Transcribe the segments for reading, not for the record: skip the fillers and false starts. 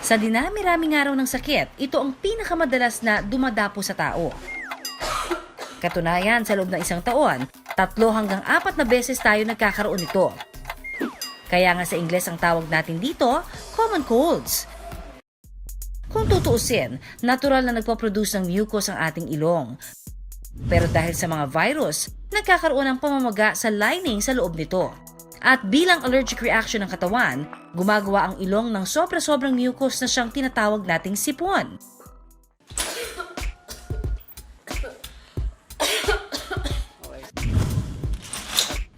Sa dinami-raming araw ng sakit, ito ang pinakamadalas na dumadapo sa tao. Katunayan, sa loob ng isang taon, 3 hanggang 4 na beses tayo nagkakaroon nito. Kaya nga sa Ingles ang tawag natin dito, common colds. Kung tutuusin, natural na nagpo-produce ng mucus ang ating ilong. Pero dahil sa mga virus, nagkakaroon ng pamamaga sa lining sa loob nito. At bilang allergic reaction ng katawan, gumagawa ang ilong ng sobra-sobrang mucus na siyang tinatawag nating sipon.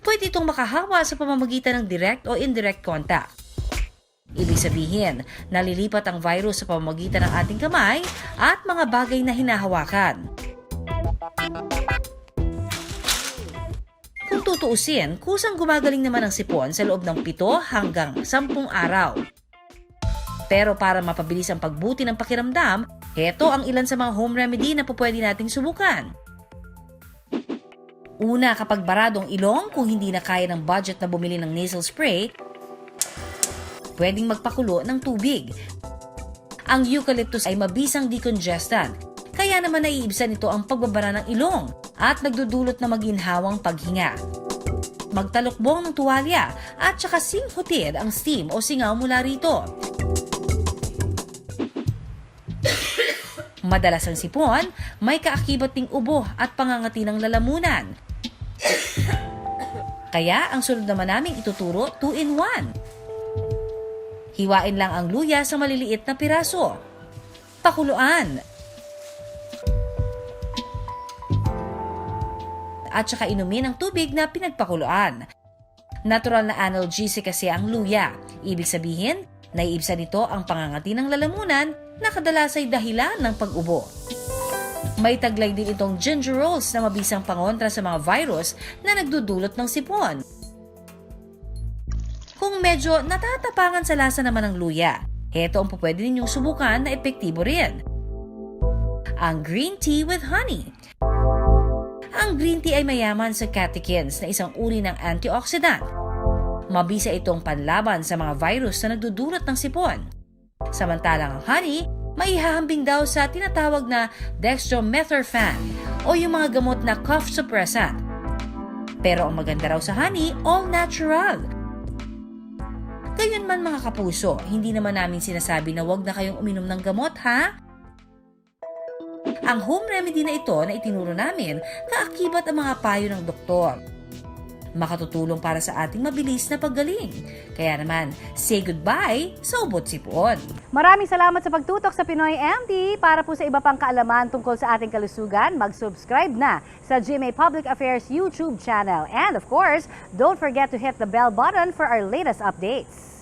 Pwede itong makahawa sa pamamagitan ng direct o indirect contact. Ibig sabihin, nalilipat ang virus sa pamamagitan ng ating kamay at mga bagay na hinahawakan. Kung tutuusin, kusang gumagaling naman ang sipon sa loob ng 7 hanggang 10 araw. Pero para mapabilis ang pagbuti ng pakiramdam, heto ang ilan sa mga home remedy na pwede nating subukan. Una, kapag baradong ilong, kung hindi na kaya ng budget na bumili ng nasal spray, pwedeng magpakulo ng tubig. Ang eucalyptus ay mabisang decongestant, kaya naman naiibsan nito ang pagbabara ng ilong at nagdudulot na maginhawang paghinga. Magtalukbong ng tuwalya at saka singhutin ang steam o singaw mula rito. Madalas ang sipon, may kaakibat ding ubo at pangangati ng lalamunan. Kaya ang sunod naman naming ituturo, 2-in-1. Hiwain lang ang luya sa maliliit na piraso. Pakuluan. At saka inumin ang tubig na pinagpakuluan. Natural na analgesic kasi ang luya. Ibig sabihin, naiibsan nito ang pangangati ng lalamunan na kadalas ay dahilan ng pag-ubo. May taglay din itong gingerols na mabisang pangontra sa mga virus na nagdudulot ng sipon. Kung medyo natatapangan sa lasa naman ng luya, heto ang pwede ninyong subukan na epektibo rin. Ang green tea with honey. Ang green tea ay mayaman sa catechins na isang uri ng antioxidant. Mabisa itong panlaban sa mga virus na nagdudulot ng sipon. Samantalang ang honey, maihahambing daw sa tinatawag na dextromethorphan o yung mga gamot na cough suppressant. Pero ang maganda raw sa honey, all natural. Gayunman mga kapuso, hindi naman namin sinasabi na wag na kayong uminom ng gamot, ha? Ang home remedy na ito na itinuro namin, kaakibat ang mga payo ng doktor. Makatutulong para sa ating mabilis na paggaling. Kaya naman, say goodbye sa ubot sipon. Maraming salamat sa pagtutok sa Pinoy MD. Para po sa iba pang kaalaman tungkol sa ating kalusugan, mag-subscribe na sa GMA Public Affairs YouTube channel. And of course, don't forget to hit the bell button for our latest updates.